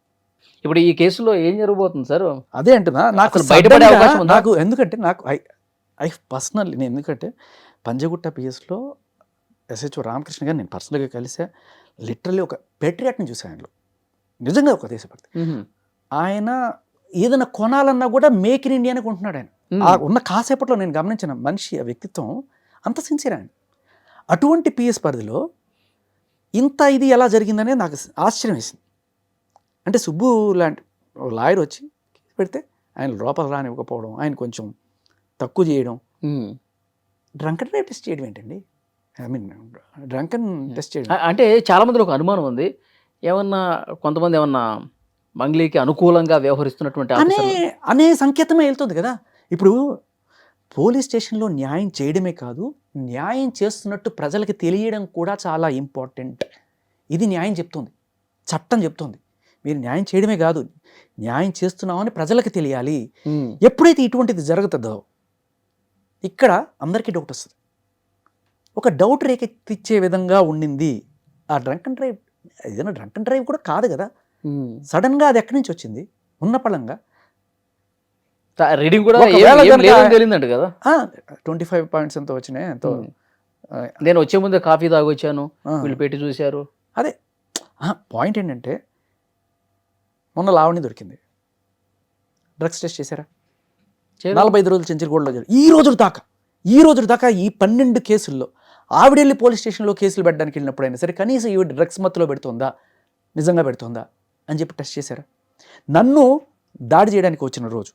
ఇప్పుడు ఈ కేసులో ఏం జరగబోతుంది సార్? అదే అంటున్నా, నాకు బయటపడే అవకాశం ఉందా? నాకు ఎందుకంటే ఐ పర్సనల్లీ నేను ఎందుకంటే పంజగుట్ట పిఎస్లో ఎస్హెచ్ఓ రామకృష్ణ గారు నేను పర్సనల్గా కలిసా. లిటరల్లీ ఒక పేట్రియాట్ని చూసాను ఆయనలో, నిజంగా ఒక దేశభక్తి. ఆయన ఏదైనా కొనాలన్నా కూడా మేక్ ఇన్ ఇండియా అని కొంటున్నాడు ఆయన. ఉన్న కాసేపట్లో నేను గమనించిన మనిషి, ఆ వ్యక్తిత్వం అంత సిన్సియర్ ఆయన. అటువంటి పిఎస్ పరిధిలో ఇంత ఇది ఎలా జరిగిందనే నాకు ఆశ్చర్యం వేసింది. అంటే సుబ్బు లాంటి లాయర్ వచ్చి పెడితే ఆయన లోపల రానివ్వకపోవడం, ఆయన కొంచెం తక్కువ చేయడం, డ్రంక్ అండ్ డ్రైవ్ టెస్ట్ చేయడం ఏంటండి? డ్రంక్ అండ్ టెస్ట్ చేయడం అంటే చాలా మందిలో ఒక అనుమానం ఉంది, ఏమన్నా కొంతమంది ఏమన్నా మంగ్లీకి అనుకూలంగా వ్యవహరిస్తున్నటువంటి అనే సంకేతమే వెళ్తుంది కదా. ఇప్పుడు పోలీస్ స్టేషన్లో న్యాయం చేయడమే కాదు, న్యాయం చేస్తున్నట్టు ప్రజలకి తెలియడం కూడా చాలా ఇంపార్టెంట్. ఇది న్యాయం చెప్తుంది, చట్టం చెప్తుంది. మీరు న్యాయం చేయడమే కాదు, న్యాయం చేస్తున్నామని ప్రజలకు తెలియాలి. ఎప్పుడైతే ఇటువంటిది జరుగుతుందో ఇక్కడ అందరికీ డౌట్ వస్తుంది. ఒక డౌట్ రేకెత్తిచ్చే విధంగా ఉండింది ఆ డ్రంక్ అండ్ డ్రైవ్. ఏదైనా డ్రంక్ అండ్ డ్రైవ్ కూడా కాదు కదా, సడన్గా అది ఎక్కడి నుంచి వచ్చింది? ఉన్న పళంగా రీడింగ్ కూడా తెలియదంట కదా, 25 పాయింట్స్ ఎంతో వచ్చినాయి. ఎంతో నేను వచ్చే ముందే కాఫీ తాగొచ్చాను, వీళ్ళు పెట్టి చూశారు. అదే పాయింట్ ఏంటంటే, మొన్న లావణి దొరికింది, డ్రగ్స్ టెస్ట్ చేశారా? చేయరు. 45 రోజులు చెంచల్గూడలో జరిగింది. ఈ రోజు దాకా ఈ 12 కేసుల్లో ఆవిడ వెళ్ళి పోలీస్ స్టేషన్లో కేసులు పెట్టడానికి వెళ్ళినప్పుడైనా సరే కనీసం ఈవిడ డ్రగ్స్ మత్తులో పెడుతుందా, నిజంగా పెడుతుందా అని చెప్పి టెస్ట్ చేశారా? నన్ను దాడి చేయడానికి వచ్చిన రోజు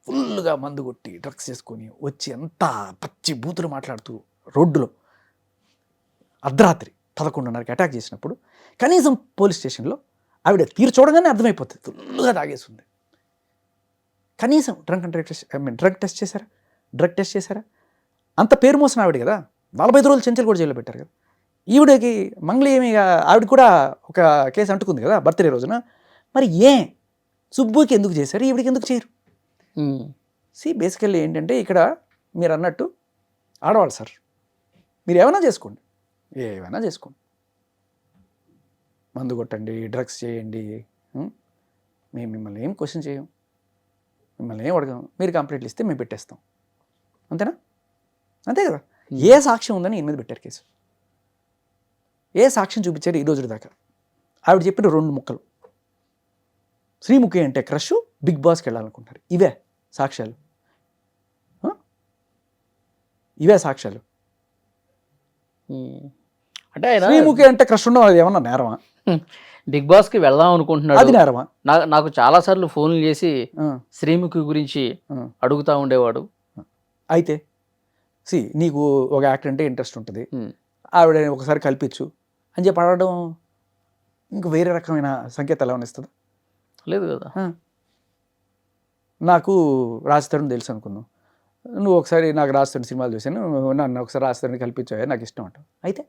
ఫుల్గా మందు కొట్టి డ్రగ్స్ చేసుకొని వచ్చి అంతా పచ్చి బూతులు మాట్లాడుతూ రోడ్డులో అర్ధరాత్రి 11:30కి అటాక్ చేసినప్పుడు కనీసం పోలీస్ స్టేషన్లో ఆవిడ తీరు చూడగానే అర్థమైపోతుంది ఫుల్గా తాగేస్తుంది. కనీసం డ్రగ్ టెస్ట్ చేశారా? అంత పేరు మోసిన ఆవిడ కదా, 45 రోజులు చెంచల్ కూడా జైల్లో పెట్టారు కదా. ఈవిడకి మంగళి ఏమి, ఆవిడ కూడా ఒక కేసు అంటుకుంది కదా బర్త్డే రోజున. మరి సుబ్బుకి ఎందుకు చేశారు, ఈవిడికి ఎందుకు చేయరు? బేసికల్లీ ఏంటంటే ఇక్కడ మీరు అన్నట్టు ఆడవాళ్ళు సార్, మీరు ఏమైనా చేసుకోండి, మందు కొట్టండి, డ్రగ్స్ చేయండి, మేము మిమ్మల్ని ఏం క్వశ్చన్ చేయం, మిమ్మల్ని ఏం అడగం. మీరు కంప్లైంట్లు ఇస్తే మేము పెట్టేస్తాం, అంతేనా? అంతే కదా. ఏ సాక్ష్యం ఉందని ఈయన మీద పెట్టారు కేసు? ఏ సాక్ష్యం చూపించారు ఈ రోజు దాకా? ఆవిడ చెప్పిన 2 ముక్కలు, శ్రీముఖి అంటే క్రష్, బిగ్ బాస్కి వెళ్ళాలనుకుంటారు. ఇవే సాక్ష్యాలు. అంటే ఆయన శ్రీముఖి అంటే క్రష్ ఉండడం అది ఏమన్నా నేరమా? బిగ్ బాస్కి వెళ్దాం అనుకుంటున్నాడు, అది నేరమా? నాకు చాలా సార్లు ఫోన్లు చేసి శ్రీముఖి గురించి అడుగుతా ఉండేవాడు. అయితే నీకు ఒక యాక్టర్ అంటే ఇంట్రెస్ట్ ఉంటుంది, ఆవిడ ఒకసారి కల్పించు అని చెప్పి అడగడం ఇంక వేరే రకమైన సంకేతాలు ఏమైనా ఇస్తుందా? లేదు కదా. నాకు రాజ్ తరుణ్ తెలుసు అనుకున్నావు, నువ్వు ఒకసారి నాకు రాజ్ తరుణ్ సినిమాలు చూసాను, నన్ను ఒకసారి రాజ్ తరుణ్ కల్పించావు, నాకు ఇష్టం అంటావు. అయితే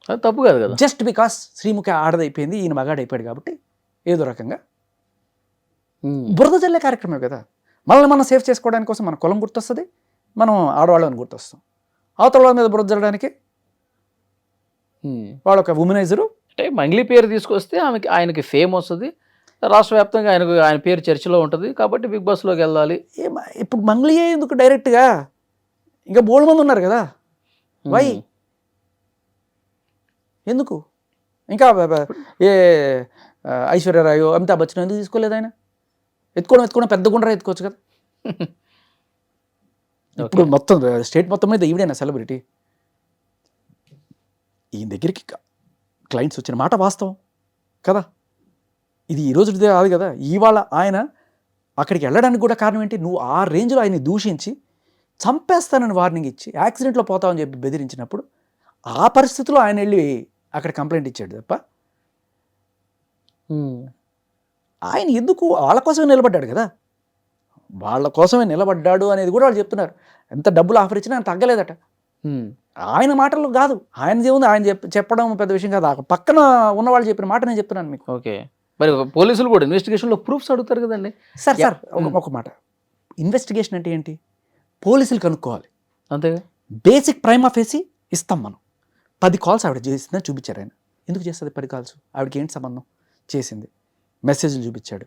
అది తప్పు కాదు కదా. జస్ట్ బికాస్ శ్రీముఖి ఆడదైపోయింది, ఈయన మగాడైపోయాడు కాబట్టి ఏదో రకంగా బురద జల్లే కార్యక్రమం కదా. మనల్ని మనం సేవ్ చేసుకోవడానికి కోసం మన కులం గుర్తొస్తుంది, మనం ఆడవాళ్ళని గుర్తొస్తాం. అవతల వాళ్ళ మీద బురద జల్లడానికి వాడు ఒక ఉమెనైజరు. అంటే మంగ్లీ పేరు తీసుకొస్తే ఆయనకి ఫేమ్ వస్తుంది, రాష్ట్ర వ్యాప్తంగా ఆయన పేరు చర్చలో ఉంటుంది, కాబట్టి బిగ్ బాస్లోకి వెళ్ళాలి. ఇప్పుడు మంగ్లీయే ఎందుకు డైరెక్ట్గా? ఇంకా బోల్డ్ మంది ఉన్నారు కదా, వై ఎందుకు? ఇంకా ఐశ్వర్యరాయ్, అమితాబ్ బచ్చన్ ఎందుకు తీసుకోలేదు? ఆయన ఎత్తుకోవడం పెద్ద గుండ్రా ఎత్తుకోవచ్చు కదా. ఇప్పుడు మొత్తం స్టేట్ మొత్తం మీద ఈవిడైనా సెలబ్రిటీ. ఈయన దగ్గరికి క్లయింట్స్ వచ్చిన మాట వాస్తవం కదా, ఇది ఈ రోజు కాదు కదా. ఇవాళ ఆయన అక్కడికి వెళ్ళడానికి కూడా కారణం ఏంటి? నువ్వు ఆ రేంజ్లో ఆయన్ని దూషించి చంపేస్తానని వార్నింగ్ ఇచ్చి యాక్సిడెంట్లో పోతామని చెప్పి బెదిరించినప్పుడు ఆ పరిస్థితిలో ఆయన వెళ్ళి అక్కడ కంప్లైంట్ ఇచ్చాడు తప్ప ఆయన ఎందుకు వాళ్ళ కోసమే నిలబడ్డాడు కదా. వాళ్ళ కోసమే నిలబడ్డాడు అనేది కూడా వాళ్ళు చెప్తున్నారు. ఎంత డబ్బులు ఆఫర్ ఇచ్చినా ఆయన తగ్గలేదట. ఆయన మాటలు కాదు, ఆయన ఏముంది, ఆయన చెప్పడం పెద్ద విషయం కాదు, పక్కన ఉన్నవాళ్ళు చెప్పిన మాట నేను చెప్తున్నాను మీకు. ఓకే, మరి పోలీసులు కూడా ఇన్వెస్టిగేషన్లో ప్రూఫ్స్ అడుగుతారు కదండి. సార్ ఒక మాట, ఇన్వెస్టిగేషన్ అంటే ఏంటి? పోలీసులు కనుక్కోవాలి అంతేగా. బేసిక్ ప్రైమ్ ఆఫేసి ఇస్తాం మనం. 10 కాల్స్ ఆవిడ చేసిందని చూపించారు ఆయన. ఎందుకు చేస్తుంది 10 కాల్స్? ఆవిడకి ఏంటి సంబంధం? చేసింది, మెసేజ్లు చూపించాడు.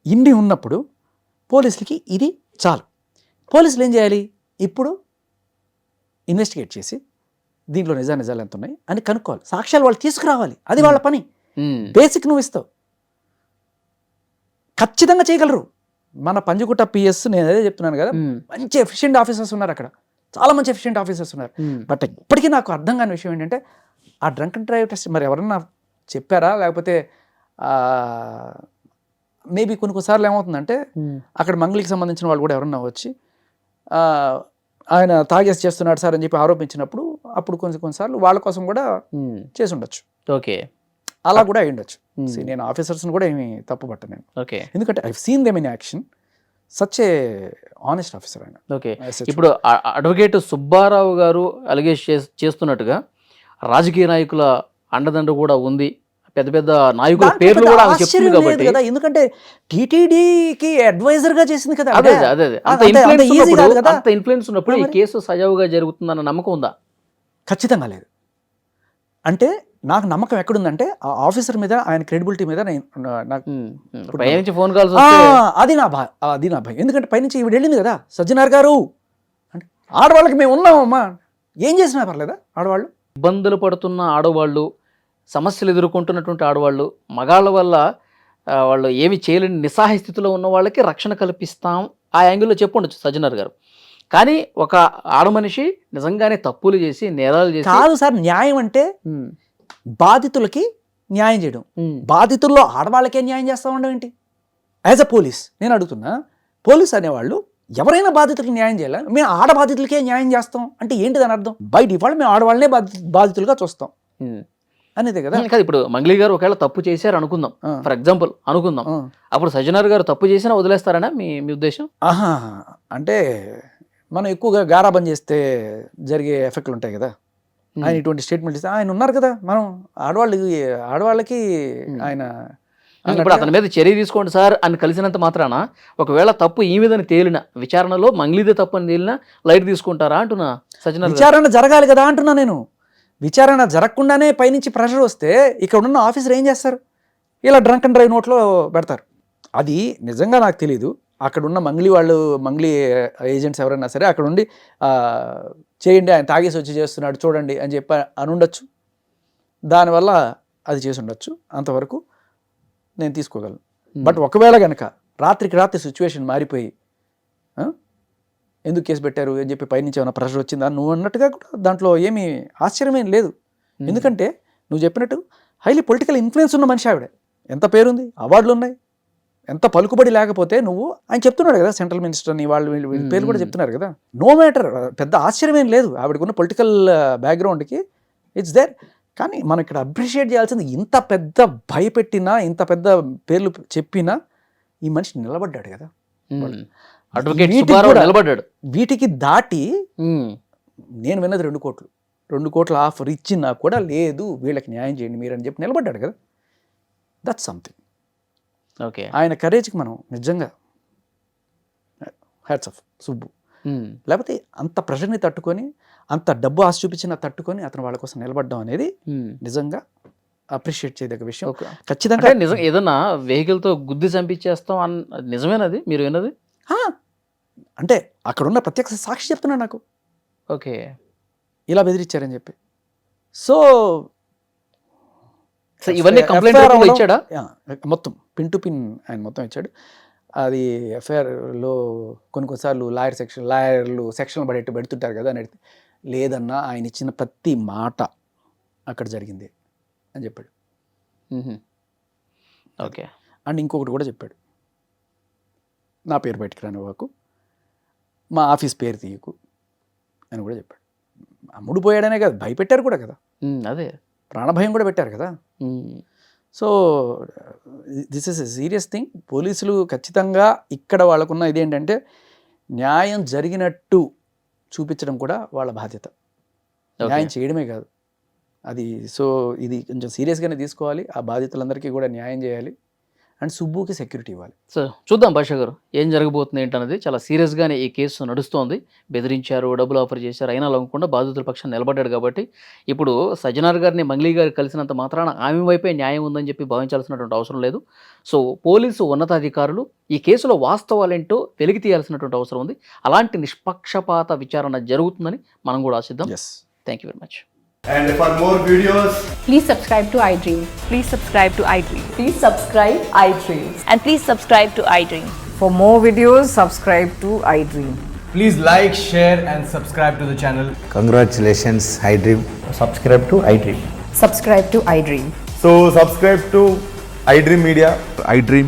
ఇన్ని ఉన్నప్పుడు పోలీసులకి ఇది చాలు. పోలీసులు ఏం చేయాలి? ఇప్పుడు ఇన్వెస్టిగేట్ చేసి దీంట్లో నిజాలు ఎంత ఉన్నాయి అని కనుక్కోవాలి, సాక్ష్యాలు వాళ్ళు తీసుకురావాలి, అది వాళ్ళ పని. బేసిక్ నువ్వు ఇస్తావు, ఖచ్చితంగా చేయగలరు. మన పంజగుట్ట పిఎస్, నేను అదే చెప్తున్నాను కదా, మంచి ఎఫిషియెంట్ ఆఫీసర్స్ ఉన్నారు అక్కడ, చాలా మంచి ఎఫిషియెంట్ ఆఫీసర్స్ ఉన్నారు. బట్ ఇప్పటికీ నాకు అర్థం కాని విషయం ఏంటంటే ఆ డ్రంక్ అండ్ డ్రైవ్ టెస్ట్ మరి ఎవరన్నా చెప్పారా, లేకపోతే మేబీ కొన్నిసార్లు ఏమవుతుందంటే అక్కడ మంగళికి సంబంధించిన వాళ్ళు కూడా ఎవరన్నా వచ్చి ఆయన తాగేసి చేస్తున్నాడు సార్ అని చెప్పి ఆరోపించినప్పుడు అప్పుడు కొన్నిసార్లు వాళ్ళ కోసం కూడా చేసి ఉండొచ్చు. ఓకే, అలా కూడా అయి ఉండొచ్చు. నేను ఆఫీసర్స్ని కూడా ఏమి తప్పు పట్టను నేను, ఎందుకంటే I seen them in action. Such a honest officer ఆయన. ఓకే, ఇప్పుడు అడ్వకేట్ సుబ్బారావు గారు అలిగేట్ చేస్తున్నట్టుగా రాజకీయ నాయకుల అండదండ కూడా ఉంది, పెద్ద పెద్ద నాయకుల పేర్లు కూడా ఆమె చెప్తుంది కాబట్టి. ఎందుకంటే టీటీడీకి అడ్వైజర్ గా చేసింది కదా. అదే అంత ఇన్ఫ్లుయెన్స్ ఉన్నప్పుడు ఈ కేసు సజావుగా జరుగుతుందన్న నమ్మకం ఉందా? ఖచ్చితంగా లేదు. అంటే నాకు నమ్మకం ఎక్కడుందంటే ఆ ఆఫీసర్ మీద, ఆయన క్రెడిబిలిటీ మీద. పైనుంచి ఫోన్ కాల్స్ అది నా భయం. ఎందుకంటే పైనుంచి ఈవిడ వెళ్ళింది కదా, సజ్జనార్ గారు అంటే ఆడవాళ్ళకి మేము ఉన్నామమ్మా, ఏం చేసినా పర్లేదా? ఆడవాళ్ళు ఇబ్బందులు పడుతున్న ఆడవాళ్ళు, సమస్యలు ఎదుర్కొంటున్నటువంటి ఆడవాళ్ళు, మగాళ్ళ వల్ల వాళ్ళు ఏమి చేయలేని నిస్సహాయ స్థితిలో ఉన్న వాళ్ళకి రక్షణ కల్పిస్తాం ఆ యాంగిల్లో చెప్పుండొచ్చు సజ్జనర్ గారు. కానీ ఒక ఆడమనిషి నిజంగానే తప్పులు చేసి నేరాలు చేసి కాదు సార్, న్యాయం అంటే ఉమ్, బాధితులకి న్యాయం చేయడం. ఉమ్, బాధితుల్లో ఆడవాళ్ళకే న్యాయం చేస్తూ ఉండడం ఏంటి? యాజ్ అ పోలీస్ నేను అడుగుతున్నా, పోలీస్ అనేవాళ్ళు ఎవరైనా బాధితులకు న్యాయం చేయాలి, మేము ఆడ బాధితులకే న్యాయం చేస్తాం అంటే ఏంటి దాని అర్థం? బై డిఫాల్ట్ మేము ఆడవాళ్ళనే బాధితులుగా చూస్తాం ఉమ్. అనేదే కదా. కాదు, ఇప్పుడు మంగ్లీ గారు ఒకవేళ తప్పు చేశారు అనుకుందాం, ఆ. ఫర్ ఎగ్జాంపుల్ అనుకుందాం, ఆ. అప్పుడు సజ్జనర్ గారు తప్పు చేసినా వదిలేస్తారనా మీ మీ ఉద్దేశం? ఆహా, అంటే మనం ఎక్కువగా గారాబం చేస్తే జరిగే ఎఫెక్ట్లు ఉంటాయి కదా. ఆయన ఇటువంటి స్టేట్మెంట్ ఇస్తే ఆయన ఉన్నారు కదా, మనం ఆడవాళ్ళకి ఆయన ఇప్పుడు అతని మీద చర్య తీసుకోండి సార్ అని కలిసినంత మాత్రాన ఒకవేళ తప్పు ఈ మీదని తేలిన విచారణలో మంగ్లీదే తప్పు అని తేలినా లైట్ తీసుకుంటారా అంటున్నా సజ్జనర్ గారు. విచారణ జరగాలి కదా అంటున్నా నేను. విచారణ జరగకుండానే పైనుంచి ప్రెషర్ వస్తే ఇక్కడ ఉన్న ఆఫీసర్ ఏం చేస్తారు? ఇలా డ్రంక్ అండ్ డ్రైవ్ నోట్లో పెడతారు. అది నిజంగా నాకు తెలీదు. అక్కడ ఉన్న మంగ్లీ ఏజెంట్స్ ఎవరైనా సరే అక్కడ ఉండి చేయండి, ఆయన తాగేసి వచ్చి చేస్తున్నాడు చూడండి అని చెప్పి అని ఉండొచ్చు. దానివల్ల అది చేసి ఉండొచ్చు, అంతవరకు నేను తీసుకోగలను. బట్ ఒకవేళ కనుక రాత్రికి రాత్రి సిచ్యువేషన్ మారిపోయి ఎందుకు కేసు పెట్టారు అని చెప్పి పైనుంచి ఏమైనా ప్రెషర్ వచ్చిందా నువ్వు అన్నట్టుగా కూడా దాంట్లో ఏమీ ఆశ్చర్యమేం లేదు. ఎందుకంటే నువ్వు చెప్పినట్టు హైలీ పొలిటికల్ ఇన్ఫ్లుయెన్స్ ఉన్న మనిషి ఆవిడ. ఎంత పేరుంది, అవార్డులు ఉన్నాయి, ఎంత పలుకుబడి లేకపోతే నువ్వు ఆయన చెప్తున్నాడు కదా సెంట్రల్ మినిస్టర్ అని, వాళ్ళు వీళ్ళ పేర్లు కూడా చెప్తున్నారు కదా. నో మ్యాటర్, పెద్ద ఆశ్చర్యమేం లేదు ఆవిడకున్న పొలిటికల్ బ్యాక్గ్రౌండ్కి, ఇట్స్ దేర్. కానీ మనం ఇక్కడ అప్రిషియేట్ చేయాల్సింది, ఇంత పెద్ద భయపెట్టినా ఇంత పెద్ద పేర్లు చెప్పినా ఈ మనిషి నిలబడ్డాడు కదా. అడ్వకేట్ సుబ్బారావు నిలబడ్డాడు. వీటికి దాటి నేను విన్నది 2 కోట్ల ఆఫర్ ఇచ్చినా కూడా లేదు వీళ్ళకి న్యాయం చేయండి మీరు అని చెప్పి నిలబడ్డాడు కదా. That's something. ఓకే, ఆయన కరేజ్కి మనం నిజంగా హ్యాట్స్ ఆఫ్ సుబ్బు. లేకపోతే అంత ప్రెషర్ని తట్టుకొని, అంత డబ్బు ఆశ చూపించిన తట్టుకొని అతను వాళ్ళ కోసం నిలబడ్డం అనేది నిజంగా అప్రిషియేట్ చేయదగ్గ విషయం. ఖచ్చితంగా నిజం. ఏదన్నా వెహికల్తో గుద్ది చంపించేస్తాం నిజమేనది మీరు విన్నది? అంటే అక్కడ ఉన్న ప్రత్యక్ష సాక్షి చెప్తున్నాడు నాకు, ఓకే, ఇలా బెదిరించారని చెప్పి. సో ఇవన్నీ కంప్లైంట్ ఇచ్చాడా? మొత్తం పిన్ టు పిన్ ఆయన మొత్తం ఇచ్చాడు. అది ఎఫ్ఐఆర్లో కొన్నిసార్లు లాయర్లు సెక్షన్లు పెడుతుంటారు కదా అని అడిగితే, లేదన్నా ఆయన ఇచ్చిన ప్రతి మాట అక్కడ జరిగింది అని చెప్పాడు. ఓకే. అండ్ ఇంకొకటి కూడా చెప్పాడు, నా పేరు బయటికి రానివ్వకు, మా ఆఫీస్ పేరు తీయకు అని కూడా చెప్పాడు. అమ్ముడు పోయాడనే కదా, భయపెట్టారు కూడా కదా, అదే ప్రాణభయం కూడా పెట్టారు కదా. So this is a serious thing. పోలీసులు ఖచ్చితంగా ఇక్కడ వాళ్ళకున్న ఇదేంటంటే న్యాయం జరిగినట్టు చూపించడం కూడా వాళ్ళ బాధ్యత, న్యాయం చేయడమే కాదు అది. సో ఇది కొంచెం సీరియస్గానే తీసుకోవాలి, ఆ బాధితులందరికీ కూడా న్యాయం చేయాలి, అండ్ సుబ్బుకి సెక్యూరిటీ ఇవ్వాలి. సో చూద్దాం భాష గారు ఏం జరగబోతుంది ఏంటన్నది. చాలా సీరియస్గానే ఈ కేసు నడుస్తోంది. బెదిరించారు, డబ్బులు ఆఫర్ చేశారు, అయినా లొంగకుండా బాధితుల పక్షాన్ని నిలబడ్డాడు కాబట్టి ఇప్పుడు సజ్జనార్ గారిని మంగ్లీ గారు కలిసినంత మాత్రాన ఆమె వైపే న్యాయం ఉందని చెప్పి భావించాల్సినటువంటి అవసరం లేదు. సో పోలీసు ఉన్నతాధికారులు ఈ కేసులో వాస్తవాలేంటో వెలికి తీయాల్సినటువంటి అవసరం ఉంది. అలాంటి నిష్పక్షపాత విచారణ జరుగుతుందని మనం కూడా ఆశిద్దాం. Thank you very much. And for more videos, Please subscribe to iDream. Please subscribe to iDream. Please subscribe iDream. And please subscribe to iDream. For more videos, subscribe to iDream. please like, share and subscribe to the channel. Congratulations, iDream. Subscribe to iDream. Subscribe to iDream. So subscribe to iDream Media. iDream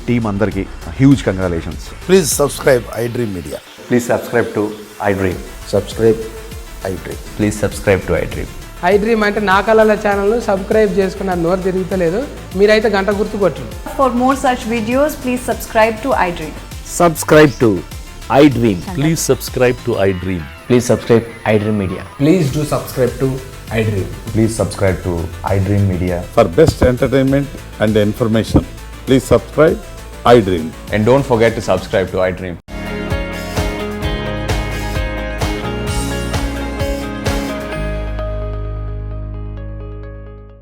team అందరికి huge congratulations. Please subscribe iDream Media. Please subscribe to iDream. Subscribe iDream. Please subscribe to iDream. iDream అంటే నా కళల ఛానల్ను subscribe చేసుకున్న నోరు తిరుగుతలేదు, మీరైతే గంట గుర్తు కొట్టండి. For more such videos, please subscribe to iDream. Subscribe to iDream. Please subscribe to iDream. Please subscribe iDream Media. Please do subscribe to iDream. Please subscribe to iDream Media. For best entertainment and information, please subscribe iDream. And don't forget to subscribe to iDream.